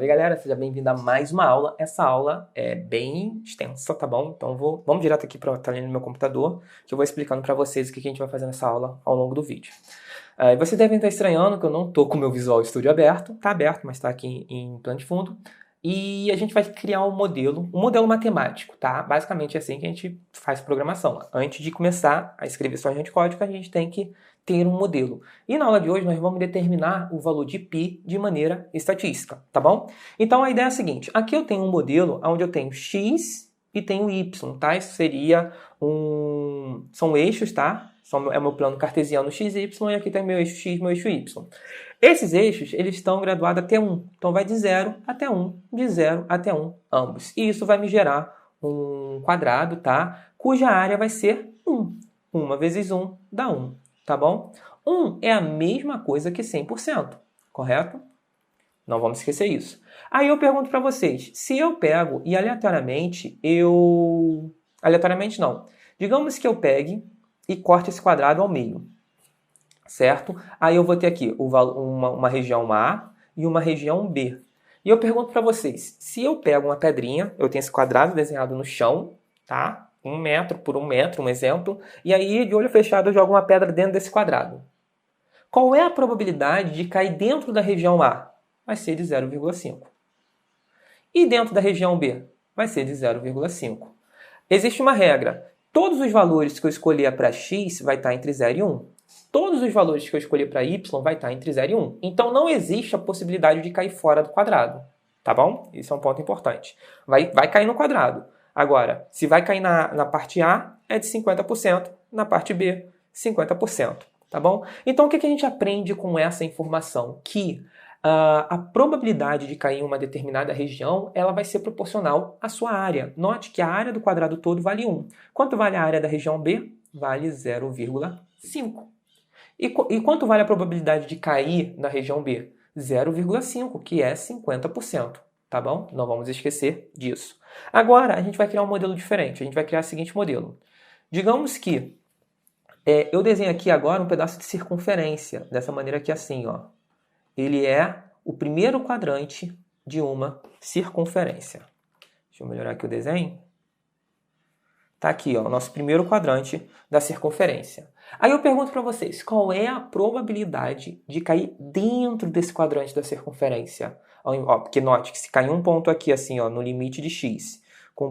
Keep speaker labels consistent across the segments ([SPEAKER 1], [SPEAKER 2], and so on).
[SPEAKER 1] Salve galera, seja bem-vindo a mais uma aula. Essa aula é bem extensa, tá bom? Então vamos direto aqui para a telinha do meu computador, que eu vou explicando para vocês o que a gente vai fazer nessa aula ao longo do vídeo. Vocês devem estar estranhando que eu não tô com o meu Visual Studio aberto, tá aberto, mas tá aqui em plano de fundo. E a gente vai criar um modelo matemático, tá? Basicamente é assim que a gente faz programação. Antes de começar a escrever só de código, a gente tem que ter um modelo. E na aula de hoje nós vamos determinar o valor de π de maneira estatística, tá bom? Então a ideia é a seguinte, aqui eu tenho um modelo onde eu tenho x e tenho y, tá? Isso seria são eixos, tá? É o meu plano cartesiano x, y, e aqui tem meu eixo x, meu eixo y. Esses eixos, eles estão graduados até 1. Então vai de 0 até 1, de 0 até 1, ambos. E isso vai me gerar um quadrado, tá? Cuja área vai ser 1. 1 vezes 1 dá 1, tá bom? 1 é a mesma coisa que 100%, correto? Não vamos esquecer isso. Aí eu pergunto para vocês, se eu pego e aleatoriamente não. Digamos que eu pegue e corte esse quadrado ao meio, certo? Aí eu vou ter aqui uma região A e uma região B. E eu pergunto para vocês, se eu pego uma pedrinha, eu tenho esse quadrado desenhado no chão, tá? 1 metro por 1 metro, um exemplo, e aí de olho fechado eu jogo uma pedra dentro desse quadrado. Qual é a probabilidade de cair dentro da região A? Vai ser de 0,5. E dentro da região B? Vai ser de 0,5. Existe uma regra. Todos os valores que eu escolher para x vai estar entre 0 e 1. Todos os valores que eu escolher para y vai estar entre 0 e 1. Então não existe a possibilidade de cair fora do quadrado. Tá bom? Isso é um ponto importante. Vai cair no quadrado. Agora, se vai cair na parte A, é de 50%. Na parte B, 50%. Tá bom? Então o que a gente aprende com essa informação? Que a probabilidade de cair em uma determinada região, ela vai ser proporcional à sua área. Note que a área do quadrado todo vale 1. Quanto vale a área da região B? Vale 0,5. E quanto vale a probabilidade de cair na região B? 0,5, que é 50%. Tá bom? Não vamos esquecer disso. Agora, a gente vai criar um modelo diferente. A gente vai criar o seguinte modelo. Digamos que eu desenho aqui agora um pedaço de circunferência, dessa maneira aqui assim, ó. Ele é o primeiro quadrante de uma circunferência. Deixa eu melhorar aqui o desenho. Tá aqui, ó, o nosso primeiro quadrante da circunferência. Aí eu pergunto para vocês, qual é a probabilidade de cair dentro desse quadrante da circunferência? Ó, porque note que se cair um ponto aqui assim, ó, no limite de x, com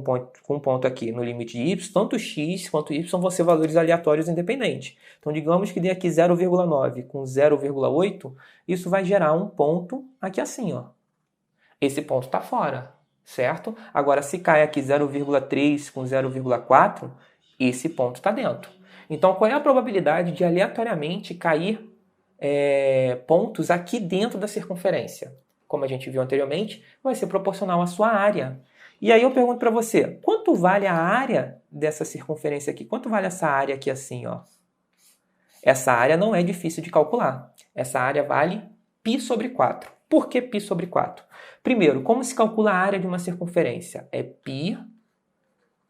[SPEAKER 1] um ponto aqui no limite de y, tanto x quanto y vão ser valores aleatórios independentes. Então, digamos que dê aqui 0,9 com 0,8, isso vai gerar um ponto aqui assim, ó. Esse ponto está fora, certo? Agora, se cai aqui 0,3 com 0,4, esse ponto está dentro. Então, qual é a probabilidade de aleatoriamente cair pontos aqui dentro da circunferência? Como a gente viu anteriormente, vai ser proporcional à sua área. E aí eu pergunto para você, quanto vale a área dessa circunferência aqui? Quanto vale essa área aqui assim, ó? Essa área não é difícil de calcular. Essa área vale π sobre 4. Por que π sobre 4? Primeiro, como se calcula a área de uma circunferência? É π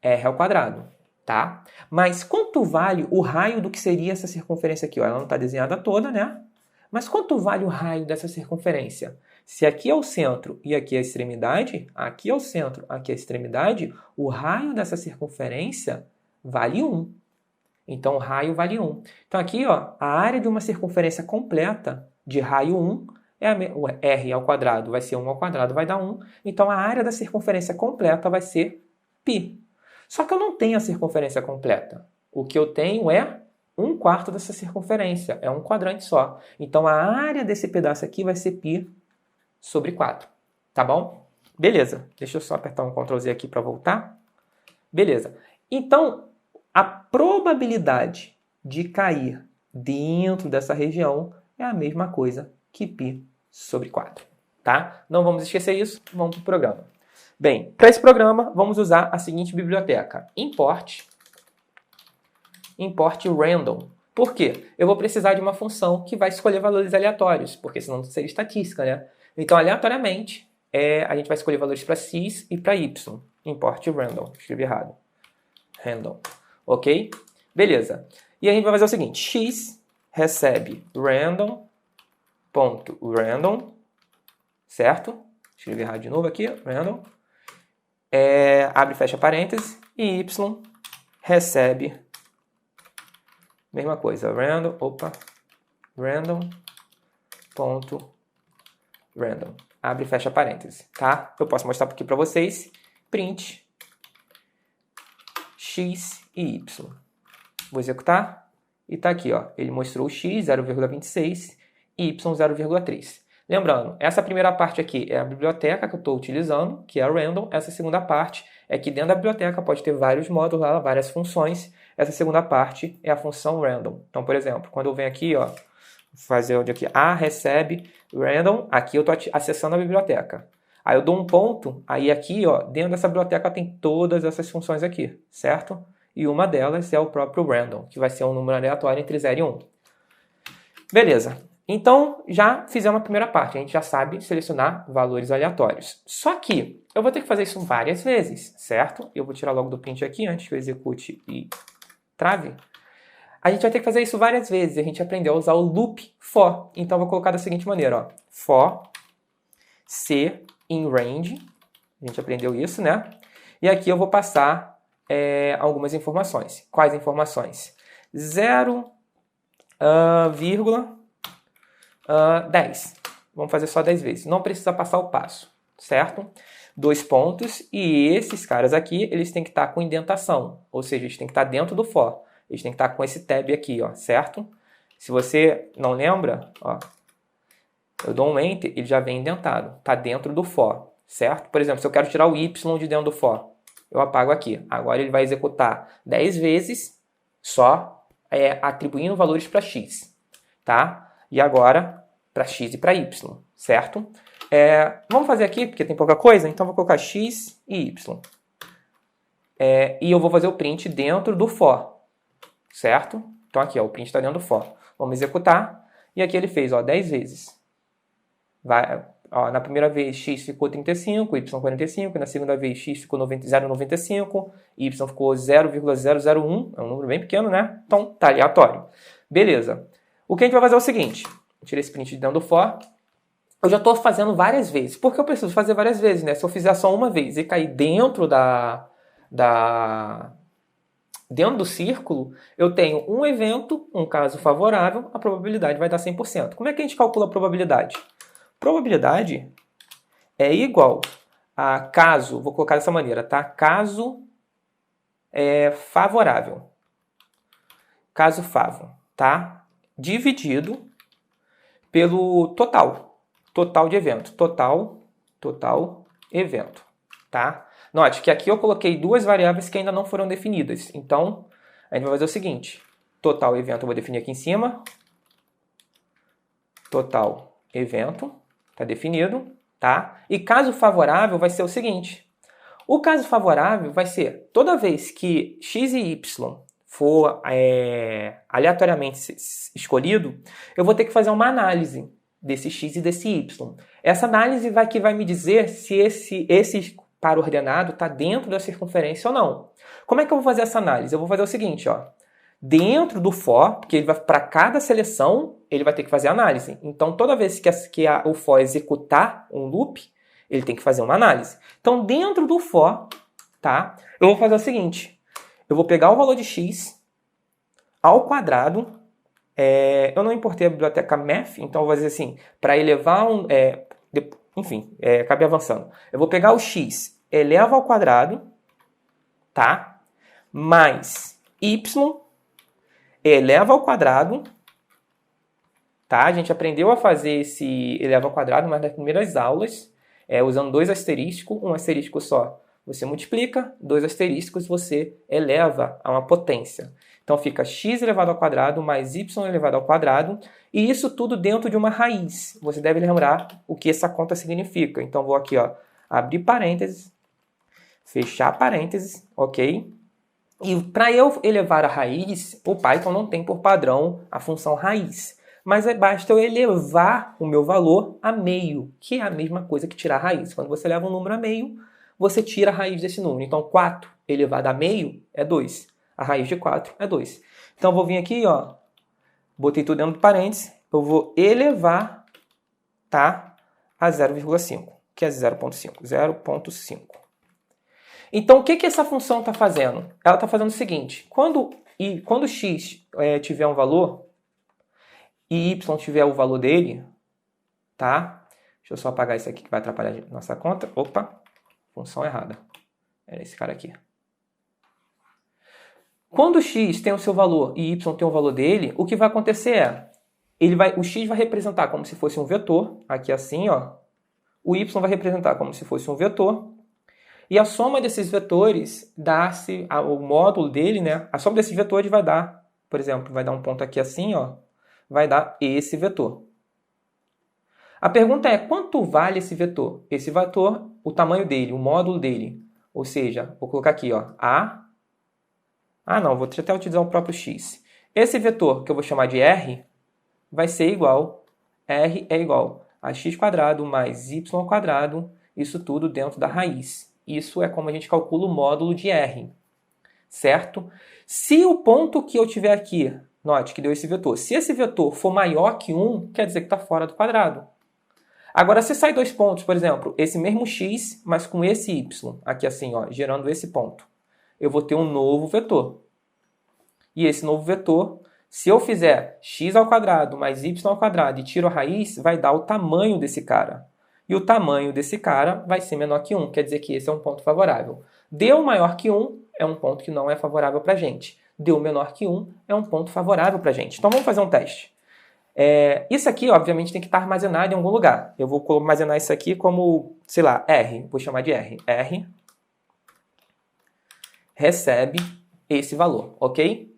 [SPEAKER 1] r ao quadrado, tá? Mas quanto vale o raio do que seria essa circunferência aqui? Ó, ela não está desenhada toda, né? Mas quanto vale o raio dessa circunferência? Se aqui é o centro e aqui é a extremidade, aqui é o centro, aqui é a extremidade, o raio dessa circunferência vale 1. Então, o raio vale 1. Então, aqui, ó, a área de uma circunferência completa de raio 1 o r ao quadrado vai ser 1 ao quadrado, vai dar 1. Então, a área da circunferência completa vai ser π. Só que eu não tenho a circunferência completa. O que eu tenho é 1/4 dessa circunferência. É um quadrante só. Então, a área desse pedaço aqui vai ser π sobre 4. Tá bom? Beleza. Deixa eu só apertar um Ctrl Z aqui para voltar. Beleza. Então, a probabilidade de cair dentro dessa região é a mesma coisa que π sobre 4. Tá? Não vamos esquecer isso. Vamos para o programa. Bem, para esse programa, vamos usar a seguinte biblioteca. Import random. Por quê? Eu vou precisar de uma função que vai escolher valores aleatórios, porque senão seria estatística, né? Então, aleatoriamente, a gente vai escolher valores para x e para y. Import random. Escrevi errado. Random. Ok? Beleza. E a gente vai fazer o seguinte. X recebe random.random, certo? escrever errado de novo aqui, random, abre e fecha parênteses, e y recebe, mesma coisa, random, ponto, random, abre e fecha parênteses, tá? Eu posso mostrar aqui para vocês, print, x e y. Vou executar, e tá aqui, ó, ele mostrou x, 0,26, e y, 0,3. Lembrando, essa primeira parte aqui é a biblioteca que eu estou utilizando, que é a random. Essa segunda parte é que dentro da biblioteca pode ter vários módulos lá, várias funções. Essa segunda parte é a função random. Então, por exemplo, quando eu venho aqui, ó, fazer onde aqui, recebe random, aqui eu estou acessando a biblioteca. Aí eu dou um ponto, aí aqui, ó, dentro dessa biblioteca tem todas essas funções aqui, certo? E uma delas é o próprio random, que vai ser um número aleatório entre 0 e 1. Beleza. Então, já fizemos a primeira parte. A gente já sabe selecionar valores aleatórios. Só que eu vou ter que fazer isso várias vezes, certo? Eu vou tirar logo do print aqui, antes que eu execute e trave. A gente vai ter que fazer isso várias vezes. A gente aprendeu a usar o loop for. Então, eu vou colocar da seguinte maneira, ó. For c in range. A gente aprendeu isso, né? E aqui eu vou passar algumas informações. Quais informações? 0,10. Vamos fazer só 10 vezes. Não precisa passar o passo, certo? 2 pontos. E esses caras aqui, eles têm que estar com indentação. Ou seja, eles têm que estar dentro do for. Eles têm que estar com esse tab aqui, ó, certo? Se você não lembra, ó, eu dou um Enter, ele já vem indentado. Está dentro do for, certo? Por exemplo, se eu quero tirar o y de dentro do for, eu apago aqui. Agora ele vai executar 10 vezes, só atribuindo valores para x, tá? E agora para x e para y, certo? Vamos fazer aqui, porque tem pouca coisa, então vou colocar x e y. E eu vou fazer o print dentro do for, certo? Então aqui, ó, o print está dentro do for. Vamos executar, e aqui ele fez, ó, 10 vezes. Na primeira vez x ficou 35, y 45, na segunda vez x ficou 0,95, y ficou 0,001, é um número bem pequeno, né? Então tá aleatório. Beleza. O que a gente vai fazer é o seguinte, tirei esse print de dentro do for, eu já estou fazendo várias vezes, porque eu preciso fazer várias vezes, né? Se eu fizer só uma vez e cair dentro dentro do círculo, eu tenho um evento, um caso favorável, a probabilidade vai dar 100%. Como é que a gente calcula a probabilidade? Probabilidade é igual a caso, vou colocar dessa maneira, tá? Caso favorável. Caso favo, tá? Dividido pelo total. Total de evento. Total evento, tá? Note que aqui eu coloquei duas variáveis que ainda não foram definidas. Então, a gente vai fazer o seguinte. Total evento eu vou definir aqui em cima. Total evento. Está definido, tá? E caso favorável vai ser o seguinte. O caso favorável vai ser toda vez que x e y for aleatoriamente escolhido, eu vou ter que fazer uma análise desse x e desse y. Essa análise vai me dizer se esse par ordenado está dentro da circunferência ou não. Como é que eu vou fazer essa análise? Eu vou fazer o seguinte, ó. Dentro do for, porque para cada seleção, ele vai ter que fazer análise. Então, toda vez que o for executar um loop, ele tem que fazer uma análise. Então, dentro do for, tá? Eu vou fazer o seguinte. Eu vou pegar o valor de x ao quadrado. Eu não importei a biblioteca math, então eu vou fazer assim, para elevar acabei avançando. Eu vou pegar o x, eleva ao quadrado, tá? Mais y eleva ao quadrado, tá? A gente aprendeu a fazer esse eleva ao quadrado, mas nas primeiras aulas, usando 2 asterísticos, um asterístico só você multiplica, 2 asterísticos você eleva a uma potência. Então fica x elevado ao quadrado mais y elevado ao quadrado, e isso tudo dentro de uma raiz. Você deve lembrar o que essa conta significa. Então vou aqui, ó, abrir parênteses, fechar parênteses, ok? E para eu elevar a raiz, o Python não tem por padrão a função raiz. Mas basta eu elevar o meu valor a meio, que é a mesma coisa que tirar a raiz. Quando você leva um número a meio, você tira a raiz desse número. Então 4 elevado a meio é 2. A raiz de 4 é 2. Então eu vou vir aqui, ó, botei tudo dentro do parênteses, eu vou elevar, tá, a 0,5. que é 0,5. 0,5. Então, o que essa função está fazendo? Ela está fazendo o seguinte, quando x tiver um valor e y tiver o valor dele, tá? Deixa eu só apagar isso aqui que vai atrapalhar a nossa conta. Opa, função errada. Era esse cara aqui. Quando x tem o seu valor e y tem o valor dele, o que vai acontecer é, o x vai representar como se fosse um vetor, aqui assim, ó. O y vai representar como se fosse um vetor. E a soma desses vetores dá-se, o módulo dele, né? A soma desses vetores vai dar, por exemplo, vai dar um ponto aqui assim, ó. Vai dar esse vetor. A pergunta é, quanto vale esse vetor? Esse vetor, o tamanho dele, o módulo dele. Ou seja, vou colocar aqui, ó, não, vou até utilizar o próprio x. Esse vetor, que eu vou chamar de r, vai ser igual, r é igual a x² mais y², isso tudo dentro da raiz. Isso é como a gente calcula o módulo de r, certo? Se o ponto que eu tiver aqui, note que deu esse vetor, se esse vetor for maior que 1, quer dizer que está fora do quadrado. Agora, se sai dois pontos, por exemplo, esse mesmo x, mas com esse y, aqui assim, ó, gerando esse ponto, eu vou ter um novo vetor. E esse novo vetor, se eu fizer x² mais y² e tiro a raiz, vai dar o tamanho desse cara. E o tamanho desse cara vai ser menor que 1, quer dizer que esse é um ponto favorável. Deu maior que 1, é um ponto que não é favorável para a gente. Deu menor que 1, é um ponto favorável para a gente. Então vamos fazer um teste. Isso aqui, obviamente, tem que estar armazenado em algum lugar. Eu vou armazenar isso aqui como, sei lá, R. Vou chamar de R. R recebe esse valor, ok?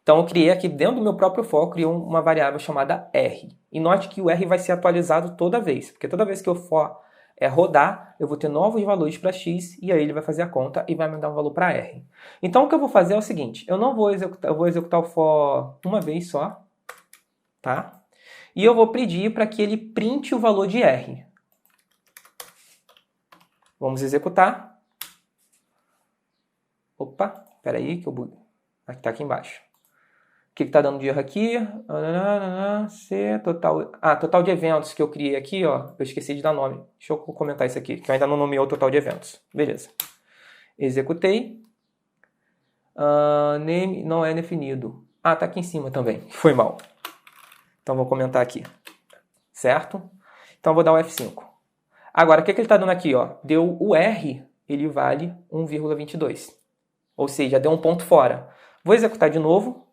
[SPEAKER 1] Então eu criei aqui dentro do meu próprio for, criei uma variável chamada R. E note que o R vai ser atualizado toda vez, porque toda vez que eu for rodar, eu vou ter novos valores para x, e aí ele vai fazer a conta e vai me dar um valor para R. Então o que eu vou fazer é o seguinte, eu não vou executar, eu vou executar o for uma vez só, tá? E eu vou pedir para que ele printe o valor de R. Vamos executar. Opa, espera aí que eu buguei. Está aqui embaixo. O que está dando de erro aqui? Total de eventos que eu criei aqui, ó. Eu esqueci de dar nome. Deixa eu comentar isso aqui, que eu ainda não nomeei o total de eventos. Beleza. Executei. Name não é definido. Tá aqui em cima também. Foi mal. Então vou comentar aqui. Certo? Então vou dar o F5. Agora, o que ele está dando aqui, ó? Deu o R, ele vale 1,22. Ou seja, deu um ponto fora. Vou executar de novo.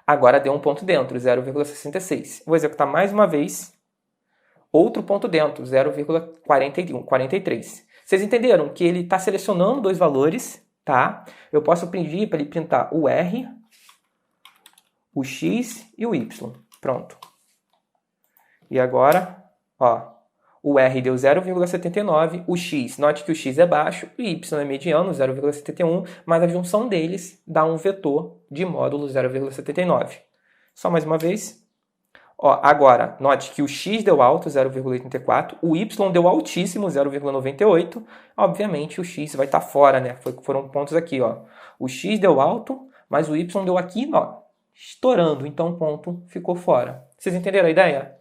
[SPEAKER 1] Agora deu um ponto dentro, 0,66. Vou executar mais uma vez. Outro ponto dentro, 0,43. Vocês entenderam que ele está selecionando dois valores, tá? Eu posso pedir para ele printar o R, o X e o Y. Pronto. E agora, ó, o R deu 0,79, o X, note que o X é baixo, o Y é mediano, 0,71, mas a junção deles dá um vetor de módulo 0,79. Só mais uma vez. Ó, agora, note que o X deu alto, 0,84, o Y deu altíssimo, 0,98. Obviamente, o X vai estar fora, né? Foram pontos aqui, ó. O X deu alto, mas o Y deu aqui, ó, estourando. Então, o ponto ficou fora. Vocês entenderam a ideia?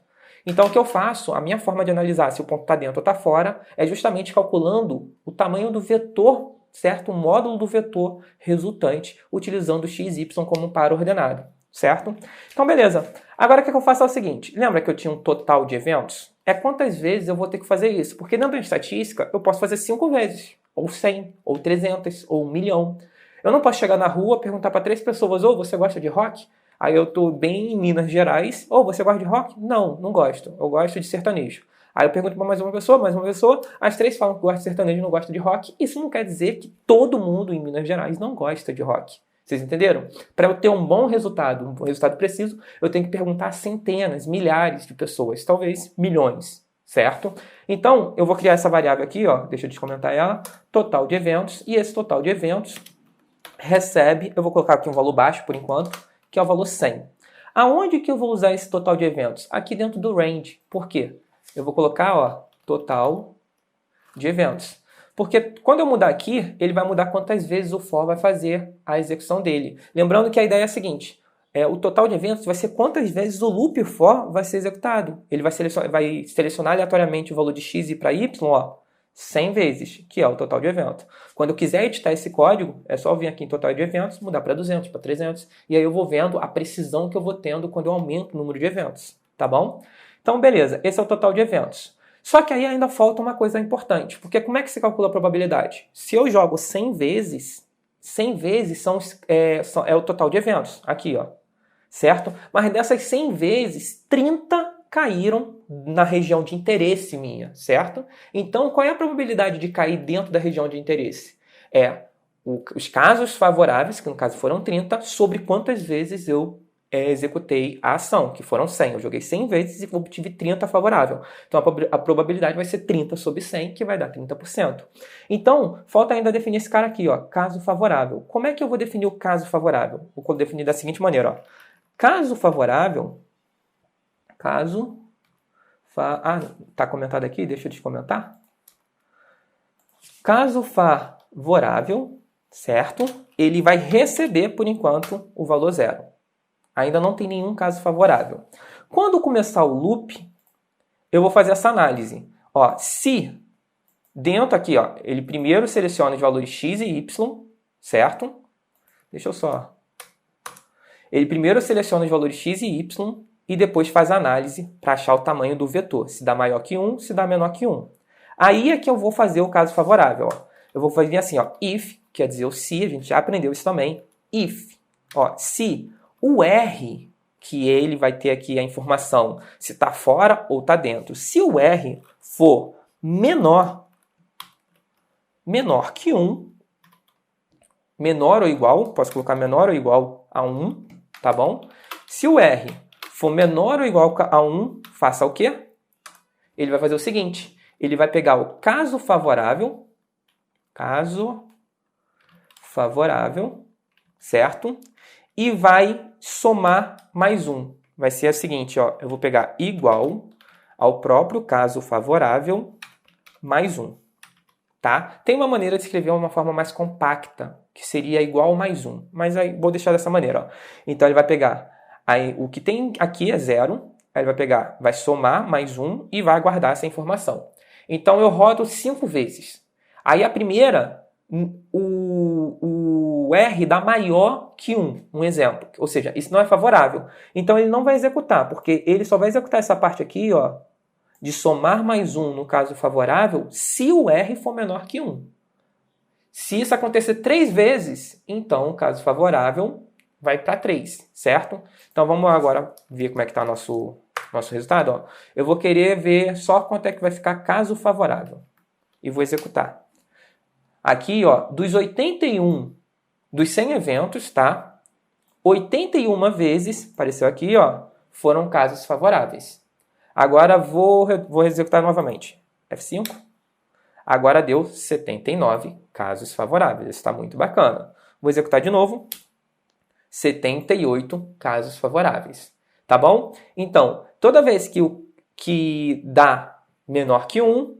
[SPEAKER 1] Então, o que eu faço, a minha forma de analisar se o ponto está dentro ou está fora, é justamente calculando o tamanho do vetor, certo? O módulo do vetor resultante, utilizando x e y como par ordenado, certo? Então, beleza. Agora, o que eu faço é o seguinte. Lembra que eu tinha um total de eventos? É quantas vezes eu vou ter que fazer isso? Porque dentro da estatística, eu posso fazer 5 vezes, ou 100, ou 300, ou 1 milhão. Eu não posso chegar na rua e perguntar para 3 pessoas, você gosta de rock? Aí eu tô bem em Minas Gerais. Você gosta de rock? Não, não gosto. Eu gosto de sertanejo. Aí eu pergunto para mais uma pessoa. As 3 falam que gostam de sertanejo e não gostam de rock. Isso não quer dizer que todo mundo em Minas Gerais não gosta de rock. Vocês entenderam? Para eu ter um bom resultado, um resultado preciso, eu tenho que perguntar a centenas, milhares de pessoas, talvez milhões, certo? Então, eu vou criar essa variável aqui, ó. Deixa eu descomentar ela. Total de eventos. E esse total de eventos recebe, eu vou colocar aqui um valor baixo por enquanto, que é o valor 100. Aonde que eu vou usar esse total de eventos? Aqui dentro do range. Por quê? Eu vou colocar, ó, total de eventos. Porque quando eu mudar aqui, ele vai mudar quantas vezes o for vai fazer a execução dele. Lembrando que a ideia é a seguinte, o total de eventos vai ser quantas vezes o loop for vai ser executado. Ele vai selecionar aleatoriamente o valor de x e para y, 100 vezes, que é o total de evento. Quando eu quiser editar esse código, é só vir aqui em total de eventos, mudar para 200, para 300, e aí eu vou vendo a precisão que eu vou tendo quando eu aumento o número de eventos, tá bom? Então, beleza, esse é o total de eventos. Só que aí ainda falta uma coisa importante, porque como é que se calcula a probabilidade? Se eu jogo 100 vezes, 100 vezes é o total de eventos, aqui, certo? Mas dessas 100 vezes, 30 caíram na região de interesse minha, certo? Então, qual é a probabilidade de cair dentro da região de interesse? Os casos favoráveis, que no caso foram 30, sobre quantas vezes eu executei a ação, que foram 100. Eu joguei 100 vezes e obtive 30 favorável. Então, a probabilidade vai ser 30 sobre 100, que vai dar 30%. Então, falta ainda definir esse cara aqui, caso favorável. Como é que eu vou definir o caso favorável? Vou definir da seguinte maneira, caso favorável, tá comentado aqui, deixa eu descomentar. Caso favorável, certo? Ele vai receber, por enquanto, o valor 0. Ainda não tem nenhum caso favorável. Quando começar o loop, eu vou fazer essa análise. Se dentro aqui, ele primeiro seleciona os valores x e y, certo? Deixa eu só... Ele primeiro seleciona os valores x e y e depois faz a análise para achar o tamanho do vetor. Se dá maior que 1, se dá menor que 1. Aí é que eu vou fazer o caso favorável. Eu vou fazer assim, if, quer dizer o se, a gente já aprendeu isso também. If, se o R, que ele vai ter aqui a informação se está fora ou está dentro. Se o R for menor que 1, menor ou igual, posso colocar menor ou igual a 1, tá bom? Se o R for menor ou igual a 1, faça o quê? Ele vai fazer o seguinte, ele vai pegar o caso favorável, certo? E vai somar mais 1. Vai ser o seguinte, eu vou pegar igual ao próprio caso favorável mais 1. Tá? Tem uma maneira de escrever uma forma mais compacta, que seria igual mais 1. Mas aí vou deixar dessa maneira. Então ele vai pegar, o que tem aqui é 0, aí ele vai pegar, vai somar mais 1 e vai guardar essa informação. Então eu rodo 5 vezes. Aí a primeira, o R dá maior que 1, um exemplo. Ou seja, isso não é favorável. Então ele não vai executar, porque ele só vai executar essa parte aqui, de somar mais 1 no caso favorável, se o R for menor que 1. Se isso acontecer 3 vezes, então o caso favorável vai para 3, certo? Então vamos agora ver como é que está nosso resultado. Eu vou querer ver só quanto é que vai ficar caso favorável. E vou executar. Aqui, dos 81, dos 100 eventos, tá? 81 vezes, apareceu aqui, foram casos favoráveis. Agora vou executar novamente. F5. Agora deu 79 casos favoráveis. Isso está muito bacana. Vou executar de novo. 78 casos favoráveis. Tá bom? Então, toda vez que dá menor que 1,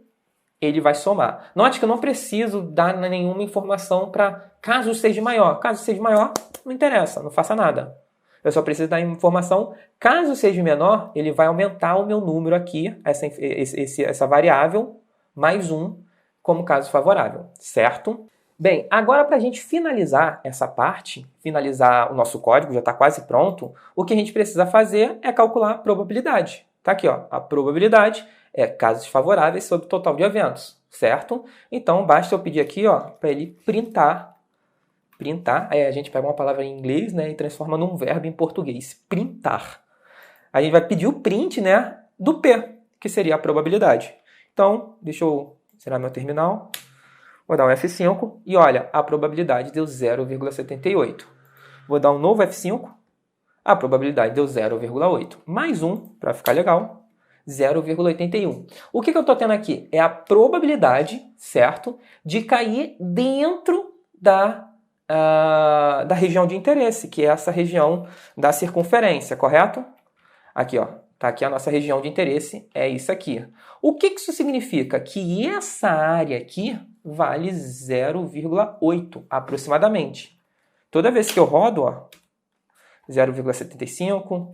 [SPEAKER 1] ele vai somar. Note que eu não preciso dar nenhuma informação para caso seja maior. Caso seja maior, não interessa, não faça nada. Eu só preciso dar informação. Caso seja menor, ele vai aumentar o meu número aqui, essa variável, mais 1, como caso favorável, certo? Bem, agora para a gente finalizar essa parte, finalizar o nosso código, já está quase pronto, o que a gente precisa fazer é calcular a probabilidade. Está aqui, a probabilidade é casos favoráveis sobre o total de eventos, certo? Então, basta eu pedir aqui, para ele printar. Aí a gente pega uma palavra em inglês, né, e transforma num verbo em português, printar. A gente vai pedir o print, né, do P, que seria a probabilidade. Então, deixa eu zerar meu terminal. Vou dar um F5 e olha, a probabilidade deu 0,78. Vou dar um novo F5, a probabilidade deu 0,8. Mais um, para ficar legal, 0,81. O que eu estou tendo aqui? É a probabilidade, certo, de cair dentro da região de interesse, que é essa região da circunferência, correto? Aqui, tá aqui a nossa região de interesse, é isso aqui. O que isso significa? Que essa área aqui vale 0,8 aproximadamente. Toda vez que eu rodo, 0,75,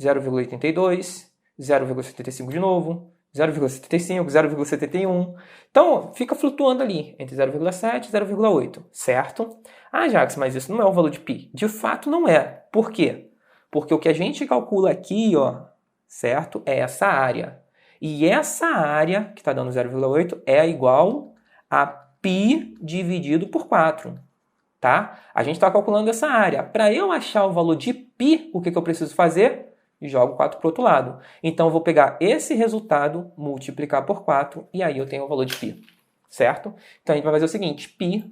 [SPEAKER 1] 0,82, 0,75 de novo, 0,75, 0,71. Então, fica flutuando ali entre 0,7 e 0,8, certo? Ah, Jax, mas isso não é o valor de π. De fato, não é. Por quê? Porque o que a gente calcula aqui, ó, certo? É essa área. E essa área, que está dando 0,8, é igual a π dividido por 4. Tá? A gente está calculando essa área. Para eu achar o valor de π, o que eu preciso fazer? Jogo 4 para o outro lado. Então, eu vou pegar esse resultado, multiplicar por 4, e aí eu tenho o valor de π. Certo? Então, a gente vai fazer o seguinte, π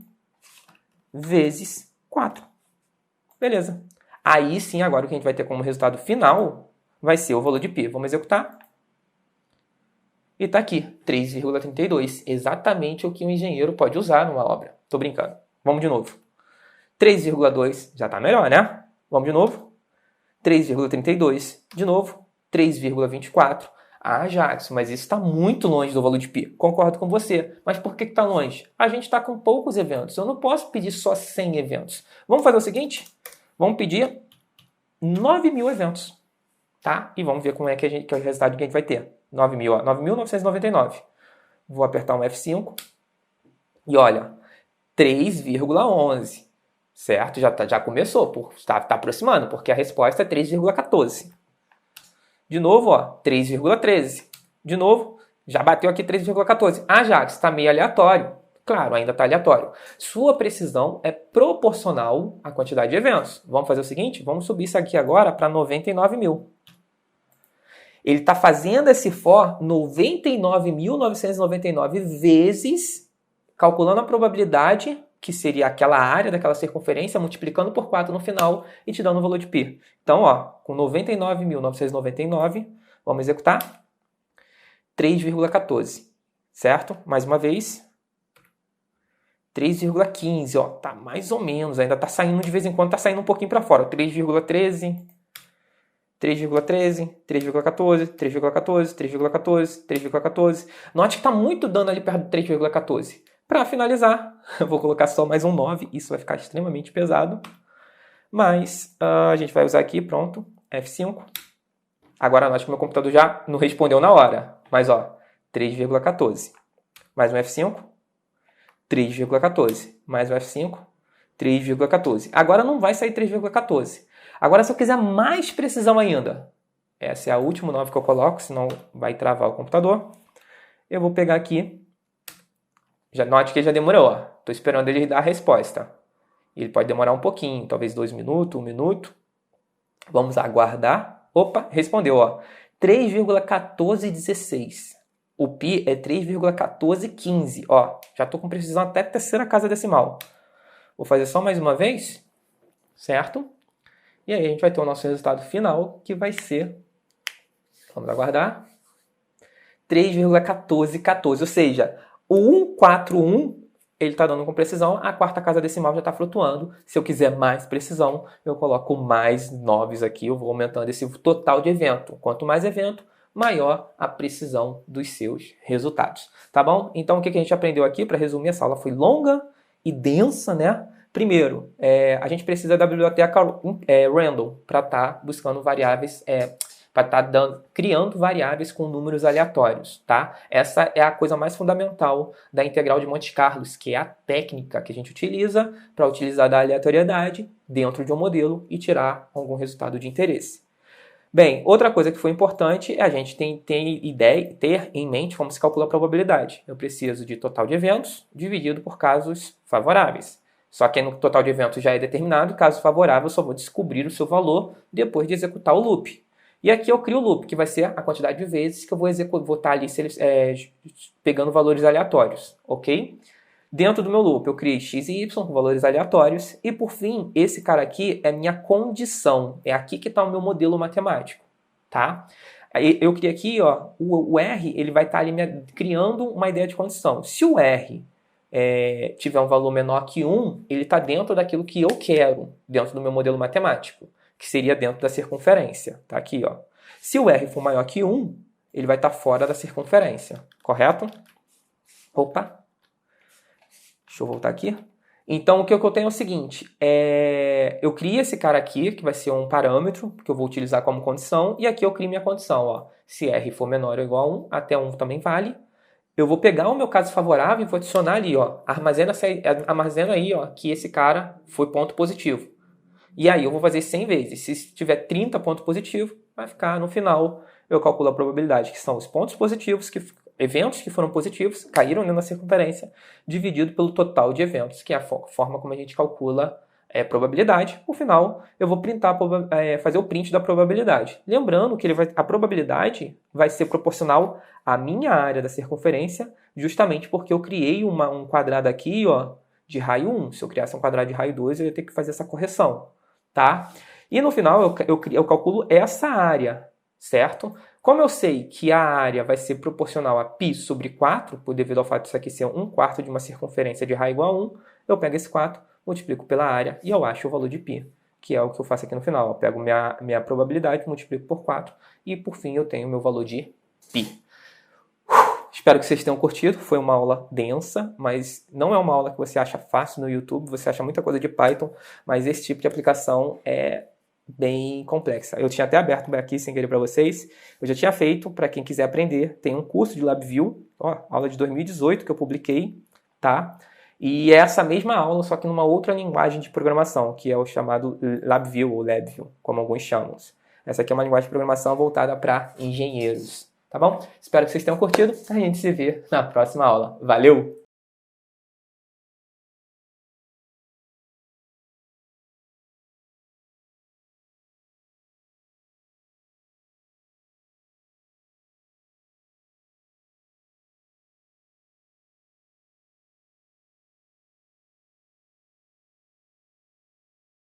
[SPEAKER 1] vezes 4. Beleza. Aí sim, agora o que a gente vai ter como resultado final vai ser o valor de π. Vamos executar. E está aqui, 3,32. Exatamente o que um engenheiro pode usar numa obra. Estou brincando. Vamos de novo. 3,2 já está melhor, né? Vamos de novo. 3,32. De novo. 3,24. Ah, Jackson, mas isso está muito longe do valor de π. Concordo com você. Mas por que está longe? A gente está com poucos eventos. Eu não posso pedir só 100 eventos. Vamos fazer o seguinte? Vamos pedir 9.000 eventos. Tá? E vamos ver como é que é o resultado que a gente vai ter. 9.000, ó. 9.999. Vou apertar um F5. E olha, 3,11. Certo? Já começou. Está aproximando, porque a resposta é 3,14. De novo, ó, 3,13. De novo, já bateu aqui 3,14. Ah, Jax, está meio aleatório. Claro, ainda está aleatório. Sua precisão é proporcional à quantidade de eventos. Vamos fazer o seguinte? Vamos subir isso aqui agora para 99.000. Ele está fazendo esse for 99.999 vezes, calculando a probabilidade, que seria aquela área daquela circunferência, multiplicando por 4 no final e te dando o valor de π. Então, ó, com 99.999, vamos executar 3,14, certo? Mais uma vez, 3,15, ó, tá mais ou menos, ainda tá saindo de vez em quando, tá saindo um pouquinho para fora, 3,13, 3,13, 3,14, 3,14, 3,14, 3,14. Note que está muito dano ali perto do 3,14. Para finalizar, eu vou colocar só mais um 9. Isso vai ficar extremamente pesado. Mas a gente vai usar aqui, pronto, F5. Agora note que meu computador já não respondeu na hora. Mas ó, 3,14. Mais um F5. 3,14. Mais um F5. 3,14. Agora não vai sair 3,14. Agora, se eu quiser mais precisão ainda, essa é a última 9 que eu coloco, senão vai travar o computador. Eu vou pegar aqui. Já note que ele já demorou. Estou esperando ele dar a resposta. Ele pode demorar um pouquinho, talvez 2 minutos, 1 minuto. Vamos aguardar. Opa, respondeu. 3,1416. O π é 3,1415. Já estou com precisão até terceira casa decimal. Vou fazer só mais uma vez. Certo? E aí a gente vai ter o nosso resultado final, que vai ser, vamos aguardar, 3,1414. Ou seja, o 141, ele está dando com precisão, a quarta casa decimal já está flutuando. Se eu quiser mais precisão, eu coloco mais 9 aqui, eu vou aumentando esse total de evento. Quanto mais evento, maior a precisão dos seus resultados. Tá bom? Então, o que a gente aprendeu aqui, para resumir, essa aula foi longa e densa, né? Primeiro, a gente precisa da biblioteca random para estar buscando variáveis, para estar criando variáveis com números aleatórios, tá? Essa é a coisa mais fundamental da integral de Monte Carlo, que é a técnica que a gente utiliza para utilizar da aleatoriedade dentro de um modelo e tirar algum resultado de interesse. Bem, outra coisa que foi importante é a gente ter em mente como se calcula a probabilidade. Eu preciso de total de eventos dividido por casos favoráveis. Só que no total de eventos já é determinado, caso favorável, eu só vou descobrir o seu valor depois de executar o loop. E aqui eu crio o loop, que vai ser a quantidade de vezes que eu vou estar ali pegando valores aleatórios, ok? Dentro do meu loop eu criei x e y com valores aleatórios. E por fim, esse cara aqui é minha condição. É aqui que está o meu modelo matemático, tá? Eu criei aqui, o R, ele vai estar ali criando uma ideia de condição. Se o R tiver um valor menor que 1, ele está dentro daquilo que eu quero, dentro do meu modelo matemático, que seria dentro da circunferência. Tá aqui, ó. Se o R for maior que 1, ele vai estar fora da circunferência, correto? Opa! Deixa eu voltar aqui. Então, o que eu tenho é o seguinte, eu crio esse cara aqui, que vai ser um parâmetro, que eu vou utilizar como condição, e aqui eu crio minha condição, ó. Se R for menor ou igual a 1, até 1 também vale. Eu vou pegar o meu caso favorável e vou adicionar ali, ó. Armazena aí, ó, que esse cara foi ponto positivo. E aí eu vou fazer 100 vezes. Se tiver 30 pontos positivos, vai ficar no final, eu calculo a probabilidade, que são os pontos positivos, eventos que foram positivos, caíram na circunferência, dividido pelo total de eventos, que é a forma como a gente calcula probabilidade. Por final, eu vou fazer o print da probabilidade. Lembrando que a probabilidade vai ser proporcional à minha área da circunferência, justamente porque eu criei um quadrado aqui, ó, de raio 1. Se eu criasse um quadrado de raio 2, eu ia ter que fazer essa correção, tá? E no final, eu calculo essa área, certo? Como eu sei que a área vai ser proporcional a π sobre 4, devido ao fato de isso aqui ser 1/4 de uma circunferência de raio igual a 1, eu pego esse 4, multiplico pela área e eu acho o valor de π, que é o que eu faço aqui no final. Eu pego minha probabilidade, multiplico por 4 e, por fim, eu tenho o meu valor de π. Espero que vocês tenham curtido. Foi uma aula densa, mas não é uma aula que você acha fácil no YouTube. Você acha muita coisa de Python, mas esse tipo de aplicação é bem complexa. Eu tinha até aberto aqui sem querer para vocês. Eu já tinha feito, para quem quiser aprender, tem um curso de LabVIEW, aula de 2018 que eu publiquei, tá? E é essa mesma aula, só que numa outra linguagem de programação, que é o chamado LabVIEW ou LabVIEW, como alguns chamam. Essa aqui é uma linguagem de programação voltada para engenheiros, tá bom? Espero que vocês tenham curtido. A gente se vê na próxima aula. Valeu!